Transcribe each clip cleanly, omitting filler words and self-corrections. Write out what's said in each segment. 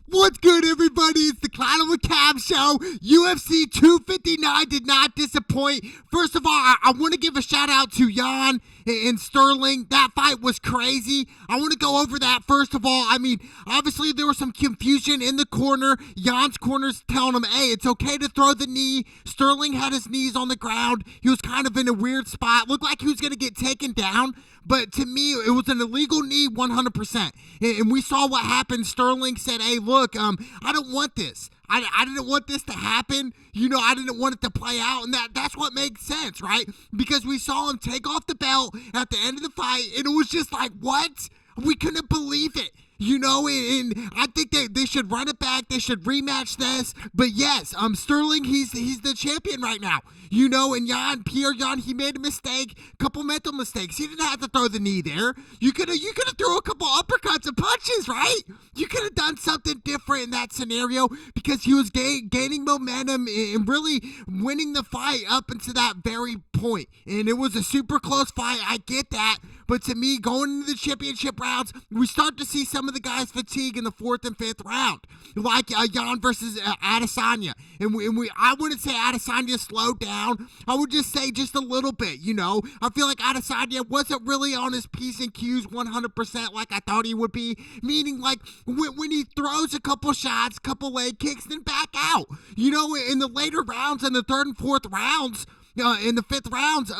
What's good, everybody? It's the Clown with Cab show. UFC 259 did not disappoint. First of all, I want to give a shout out to Jan and Sterling. That fight was crazy. I want to go over that first of all. I mean, obviously there was some confusion in the corner. Jan's corner's telling him, hey, it's okay to throw the knee. Sterling had his knees on the ground. He was kind of in a weird spot. Looked like he was going to get taken down. But to me, it was an illegal knee 100%. And we saw what happened. Sterling said, hey, look, I don't want this. I didn't want this to happen. You know, I didn't want it to play out. And that's what makes sense, right? Because we saw him take off the belt at the end of the fight. And it was just like, what? We couldn't believe it. You know, and I think they should run it back. They should rematch this. But yes, Sterling, he's the champion right now. You know, and Pierre Jan, he made a mistake, couple mental mistakes. He didn't have to throw the knee there. You could have threw a couple uppercuts and punches, right? You could have done something different in that scenario because he was gaining momentum and really winning the fight up until that very point. And it was a super close fight. I get that. But to me, going into the championship rounds, we start to see some of the guys fatigue in the 4th and 5th round, like Jan versus Adesanya. And I wouldn't say Adesanya slowed down. I would just say just a little bit, you know. I feel like Adesanya wasn't really on his P's and Q's 100% like I thought he would be. Meaning, like, when he throws a couple shots, couple leg kicks, then back out. You know, in the later rounds, in the 3rd and 4th rounds, in the 5th rounds,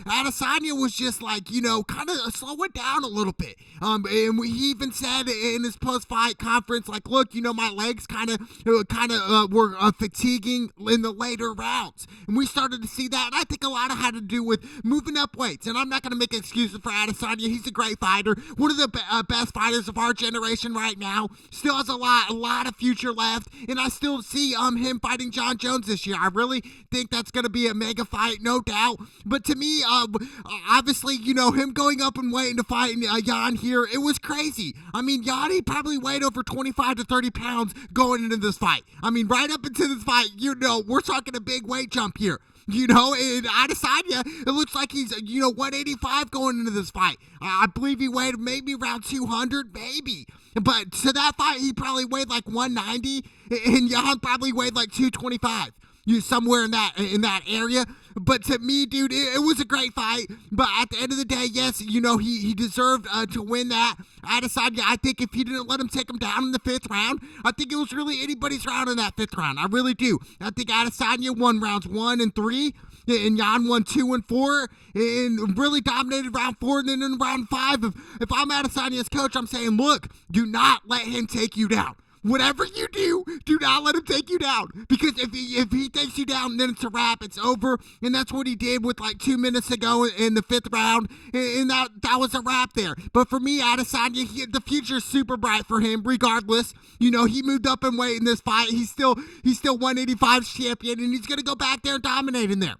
Adesanya was just like, you know, kind of slow it down a little bit. And he even said in his post-fight conference, like, look, you know, my legs kind of were fatiguing in the later rounds. And we started to see that. And I think a lot of had to do with moving up weights. And I'm not going to make excuses for Adesanya. He's a great fighter. One of the best fighters of our generation right now. Still has a lot of future left. And I still see him fighting John Jones this year. I really think that's going to be a mega fight, no doubt. But to me, obviously, you know, him going up and waiting to fight Jan here, it was crazy. I mean, Jan, he probably weighed over 25 to 30 pounds going into this fight. I mean, right up into this fight, you know, we're talking a big weight jump here. You know, and Adesanya, it looks like he's, you know, 185 going into this fight. I believe he weighed maybe around 200, maybe. But to that fight, he probably weighed like 190, and Jan probably weighed like 225. Somewhere in that area. But to me, dude, it was a great fight. But at the end of the day, yes, you know, he deserved to win that. Adesanya, I think if he didn't let him take him down in the 5th round, I think it was really anybody's round in that 5th round. I really do. I think Adesanya won rounds 1 and 3, and Jan won 2 and 4, and really dominated round 4. And then in round 5, if I'm Adesanya's coach, I'm saying, look, do not let him take you down. Whatever you do not let him take you down. Because if he takes you down, then it's a wrap. It's over. And that's what he did with like 2 minutes ago in the 5th round. And that was a wrap there. But for me, Adesanya, the future's super bright for him, regardless. You know, he moved up in weight in this fight. He's still 185's champion, and he's going to go back there and dominate in there.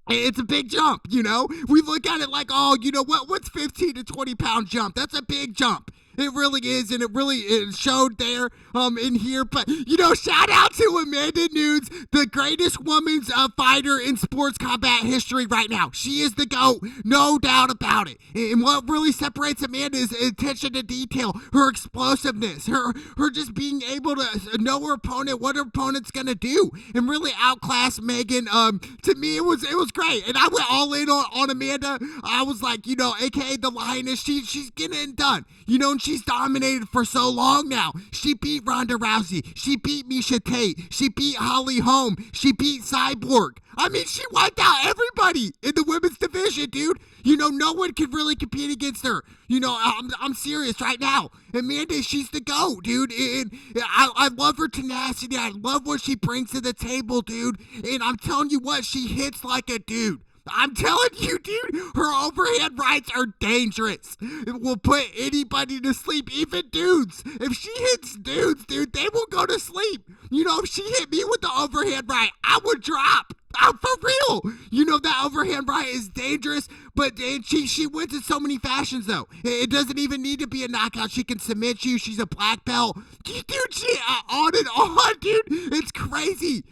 It's a big jump, you know? We look at it like, oh, you know, what's 15 to 20 pound jump? That's a big jump. It really is, and it showed there in here. But, you know, shout out to Amanda Nunes, the greatest women's fighter in sports combat history right now. She is the GOAT, no doubt about it. And what really separates Amanda is attention to detail, her explosiveness, her just being able to know her opponent, what her opponent's going to do, and really outclass Megan. To me, it was great. And I went all in on Amanda. I was like, you know, a.k.a. the Lioness, she's getting it done. You know, and she's dominated for so long now. She beat Ronda Rousey. She beat Miesha Tate. She beat Holly Holm. She beat Cyborg. I mean, she wiped out everybody in the women's division, dude. You know, no one could really compete against her. You know, I'm serious right now. Amanda, she's the GOAT, dude. And I love her tenacity. I love what she brings to the table, dude. And I'm telling you what, she hits like a dude. I'm telling you, dude, her overhand rights are dangerous. It will put anybody to sleep, even dudes. If she hits dudes, dude, they will go to sleep. You know, if she hit me with the overhand right, I would drop. I'm for real. You know, that overhand right is dangerous, but she wins in so many fashions, though. It doesn't even need to be a knockout. She can submit you. She's a black belt. Dude, she on and on, dude. It's crazy.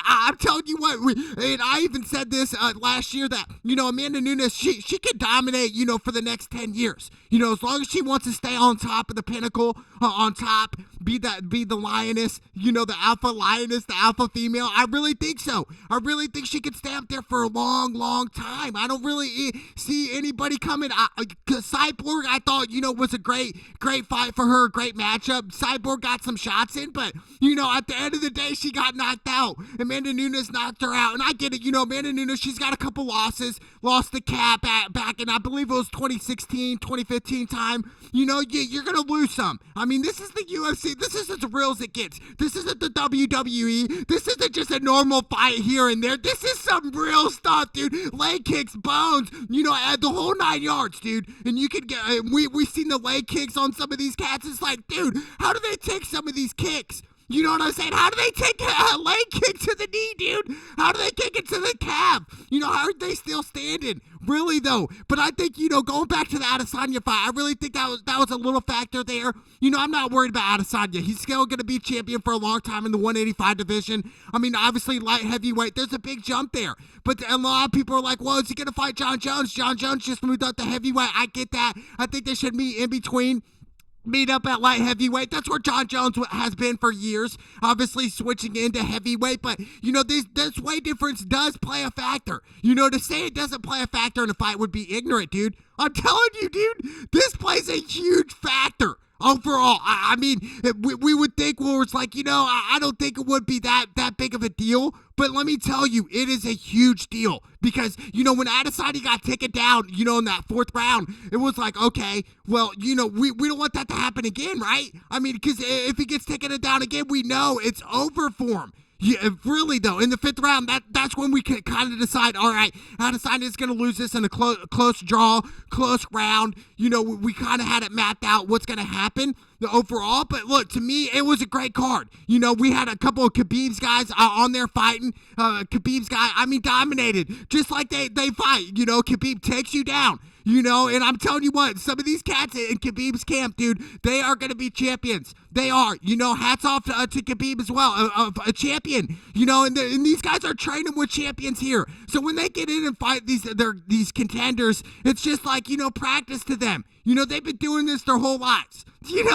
I'm telling you what, and I even said this last year that, Amanda Nunes, she could dominate, for the next 10 years. As long as she wants to stay on top of the pinnacle, on top, be the lioness, the alpha lioness, the alpha female. I really think so. I really think she could stay up there for a long, long time. I don't really see anybody coming. Cyborg, I thought, was a great fight for her, great matchup. Cyborg got some shots in, but, at the end of the day, she got knocked out. Amanda Nunes knocked her out, and I get it. Amanda Nunes, she's got a couple losses. Lost the cap back in, I believe it was 2016, 2015 time. You're going to lose some. I mean, this is the UFC. This is as real as it gets. This isn't the WWE. This isn't just a normal fight here and there. This is some real stuff, dude. Leg kicks, bones, the whole 9 yards, dude. And you can get, we've seen the leg kicks on some of these cats. It's like, dude, how do they take some of these kicks? You know what I'm saying? How do they take a leg kick to the knee, dude? How do they kick it to the calf? How are they still standing? Really, though. But I think, going back to the Adesanya fight, I really think that was a little factor there. I'm not worried about Adesanya. He's still going to be champion for a long time in the 185 division. I mean, obviously, light heavyweight, there's a big jump there. But a lot of people are like, well, is he going to fight John Jones? John Jones just moved up to heavyweight. I get that. I think they should meet in between. Meet up at light heavyweight. That's where John Jones has been for years, obviously switching into heavyweight. But, this weight difference does play a factor. To say it doesn't play a factor in a fight would be ignorant, dude. I'm telling you, dude, this plays a huge factor. Overall, I mean, we would think, well, it's like, I don't think it would be that big of a deal. But let me tell you, it is a huge deal. Because, when Adesanya got taken down, in that fourth round, it was like, okay, well, we don't want that to happen again, right? I mean, because if he gets taken down again, we know it's over for him. Yeah, really, though, in the fifth round, that's when we can kind of decide, all right, Adesanya is going to lose this in a close draw, close round. We kind of had it mapped out what's going to happen overall. But look, to me, it was a great card. We had a couple of Khabib's guys on there fighting. Khabib's guy, dominated. Just like they fight. Khabib takes you down. And I'm telling you what, some of these cats in Khabib's camp, dude, they are going to be champions. They are. Hats off to Khabib as well, a champion. And these guys are training with champions here. So when they get in and fight these contenders, it's just like, practice to them. They've been doing this their whole lives.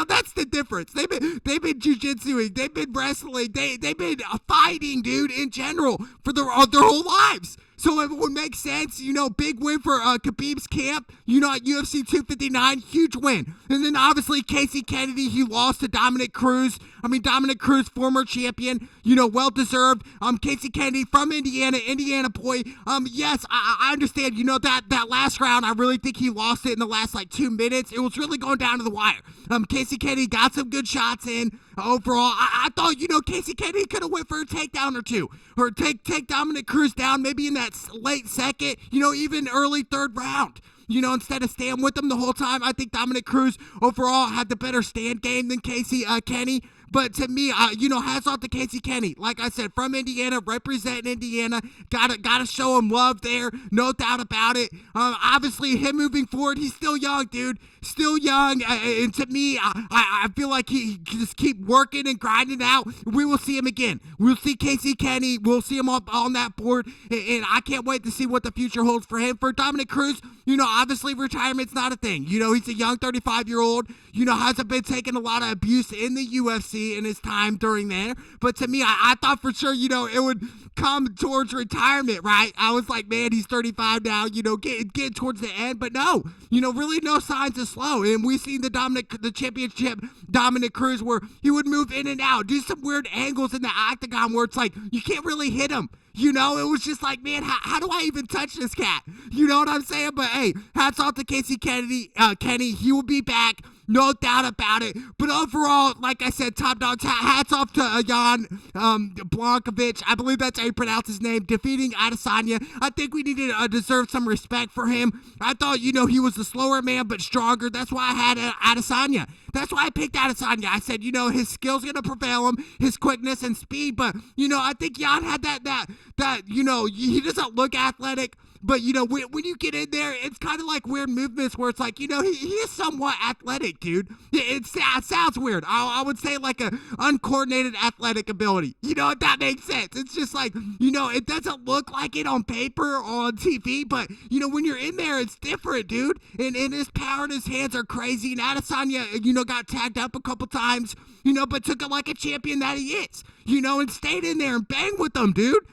That's the difference. They've been jiu-jitsuing. They've been wrestling. They've been fighting, dude, in general for their whole lives. So it would make sense, big win for Khabib's camp, at UFC 259, huge win. And then obviously Casey Kennedy, he lost to Dominic Cruz. Dominic Cruz, former champion, well-deserved. Casey Kennedy from Indiana boy. Yes, I understand, that last round, I really think he lost it in the last, 2 minutes. It was really going down to the wire. Casey Kennedy got some good shots in. Overall, I thought, Casey Kennedy could have went for a takedown or two. Or take Dominic Cruz down maybe in that late second, even early third round. Instead of staying with him the whole time. I think Dominic Cruz overall had the better stand game than Casey Kenny. But to me, hats off to Casey Kenny. Like I said, from Indiana, representing Indiana. Gotta show him love there. No doubt about it. Obviously, him moving forward, he's still young, dude. Still young. And to me, I feel like he just keep working and grinding out. We will see him again. We'll see Casey Kenny. We'll see him up on that board. And I can't wait to see what the future holds for him. For Dominic Cruz, obviously retirement's not a thing. He's a young 35-year-old. Hasn't been taking a lot of abuse in the UFC in his time during there. But to me, I thought for sure, it would come towards retirement, right? I was like, man, he's 35 now, getting towards the end. But no, really no signs of slow. And we seen the championship Dominic Cruz where he would move in and out, do some weird angles in the octagon where it's like, you can't really hit him. It was just like, man, how do I even touch this cat? You know what I'm saying? But hey, hats off to Casey Kennedy. Kenny, he will be back. No doubt about it. But overall, like I said, top dogs, hats off to Jan Blachowicz. I believe that's how you pronounce his name. Defeating Adesanya. I think we needed to deserve some respect for him. I thought, he was the slower man, but stronger. That's why I had Adesanya. That's why I picked Adesanya. I said, his skill's going to prevail him, his quickness and speed. But, I think Jan had that, he doesn't look athletic. But, when you get in there, it's kind of like weird movements where it's like, he is somewhat athletic, dude. It sounds weird. I would say like a uncoordinated athletic ability. If that makes sense. It's just like, it doesn't look like it on paper or on TV, but, when you're in there, it's different, dude. And his power and his hands are crazy. And Adesanya, got tagged up a couple times, but took it like a champion that he is, and stayed in there and banged with them, dude.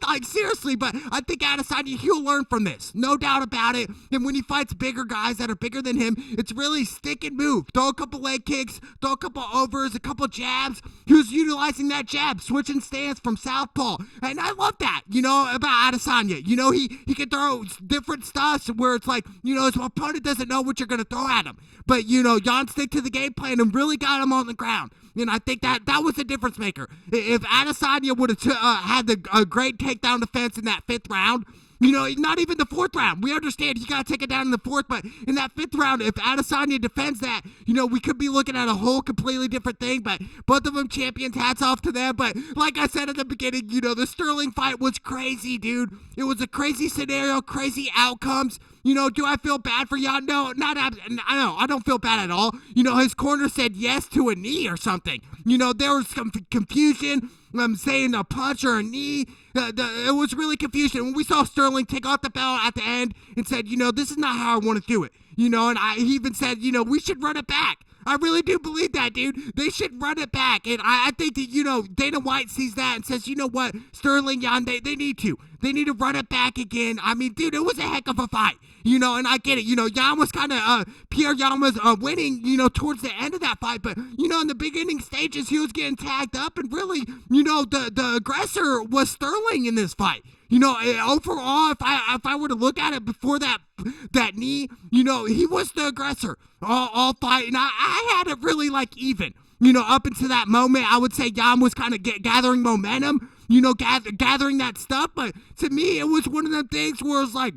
Like seriously, but I think Adesanya, he'll learn from this. No doubt about it. And when he fights bigger guys that are bigger than him, it's really stick and move. Throw a couple leg kicks, throw a couple overs, a couple jabs. He was utilizing that jab, switching stance from southpaw. And I love that, about Adesanya. He can throw different stuff where it's like, his opponent doesn't know what you're going to throw at him. But, Jan stick to the game plan and really got him on the ground. And I think that was the difference maker. If Adesanya would have had a great takedown defense in that 5th round, not even the 4th round. We understand he got to take it down in the 4th, but in that 5th round, if Adesanya defends that, we could be looking at a whole completely different thing. But both of them champions, hats off to them. But like I said at the beginning, the Sterling fight was crazy, dude. It was a crazy scenario, crazy outcomes. Do I feel bad for Jan? No, I don't feel bad at all. His corner said yes to a knee or something. There was some confusion. I'm saying a punch or a knee. It was really confusion. When we saw Sterling take off the belt at the end and said, this is not how I want to do it. And he even said, we should run it back. I really do believe that, dude. They should run it back. And I think that, Dana White sees that and says, you know what, Sterling, Jan, they need to. They need to run it back again. I mean, dude, it was a heck of a fight. And I get it. Jan was kind of, Pierre Jan was winning, towards the end of that fight. But, in the beginning stages, he was getting tagged up. And really, the aggressor was Sterling in this fight. Overall, if I were to look at it before that knee, he was the aggressor all fight. And I had it really like even. Up until that moment, I would say Jan was kind of gathering momentum, gathering that stuff. But to me, it was one of them things where it's like,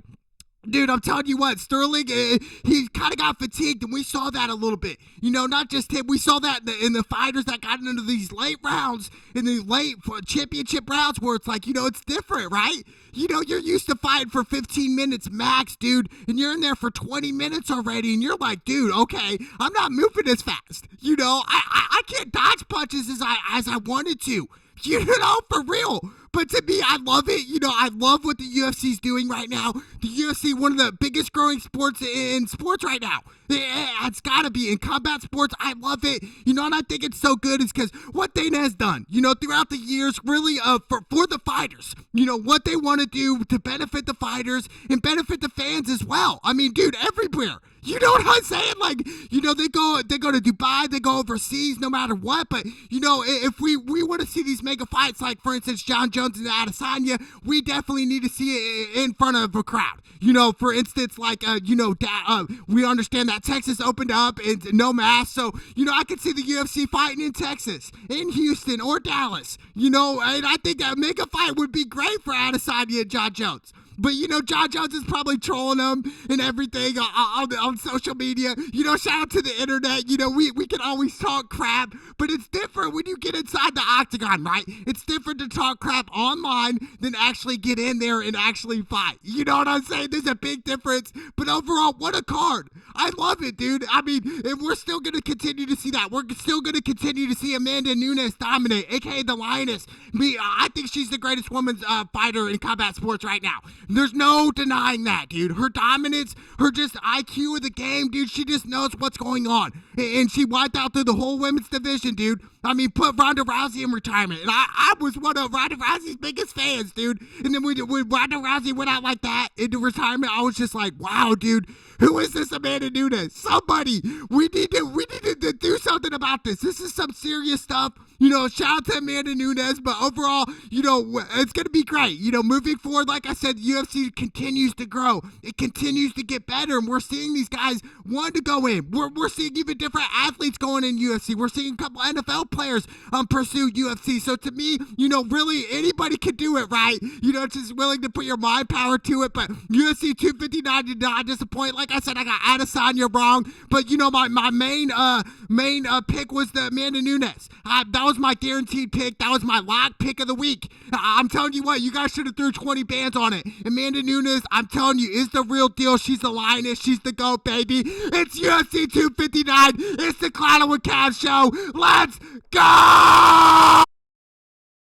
dude, I'm telling you what, Sterling, he kind of got fatigued, and we saw that a little bit. Not just him. We saw that in the fighters that got into these late rounds, in the late championship rounds, where it's like, it's different, right? You're used to fighting for 15 minutes max, dude, and you're in there for 20 minutes already, and you're like, dude, okay, I'm not moving as fast. I can't dodge punches as I wanted to. For real. But to me, I love it. I love what the UFC is doing right now. The UFC, one of the biggest growing sports in sports right now. It's got to be in combat sports. I love it. And I think it's so good is because what Dana has done, throughout the years, really for the fighters, what they want to do to benefit the fighters and benefit the fans as well. I mean, dude, everywhere. You know what I'm saying? Like, they go to Dubai, they go overseas, no matter what. But, if we want to see these mega fights, like, for instance, Jon Jones and Adesanya, we definitely need to see it in front of a crowd. For instance, like, we understand that Texas opened up and no mask. So, I could see the UFC fighting in Texas, in Houston, or Dallas. And I think that mega fight would be great for Adesanya and Jon Jones. But, Jon Jones is probably trolling them and everything on social media. Shout out to the internet. We can always talk crap, but it's different when you get inside the octagon, right? It's different to talk crap online than actually get in there and actually fight. You know what I'm saying? There's a big difference. But overall, what a card. I love it, dude. I mean, and we're still going to continue to see that. We're still going to continue to see Amanda Nunes dominate, a.k.a. the Lioness. I think she's the greatest women's fighter in combat sports right now. There's no denying that, dude. Her dominance, her just IQ of the game, dude, she just knows what's going on. And she wiped out through the whole women's division, dude. I mean, put Ronda Rousey in retirement. And I was one of Ronda Rousey's biggest fans, dude. And then when Ronda Rousey went out like that into retirement, I was just like, wow, dude. Who is this Amanda Nunes? Somebody. We need to do something about this. This is some serious stuff. Shout out to Amanda Nunes. But overall, it's going to be great. Moving forward, like I said, the UFC continues to grow. It continues to get better. And we're seeing these guys want to go in. We're seeing even different athletes going in UFC. We're seeing a couple NFL players pursue UFC. So to me, really anybody can do it, right? Just willing to put your mind power to it. But UFC 259 did not disappoint. Like I said, I got Adesanya wrong. But, my main pick was the Amanda Nunes. That was my guaranteed pick. That was my lock pick of the week. I'm telling you what, you guys should have threw 20 bands on it. Amanda Nunes, I'm telling you, is the real deal. She's the lioness. She's the GOAT, baby. It's UFC 259. It's the Clown with Cavs show. Let's go!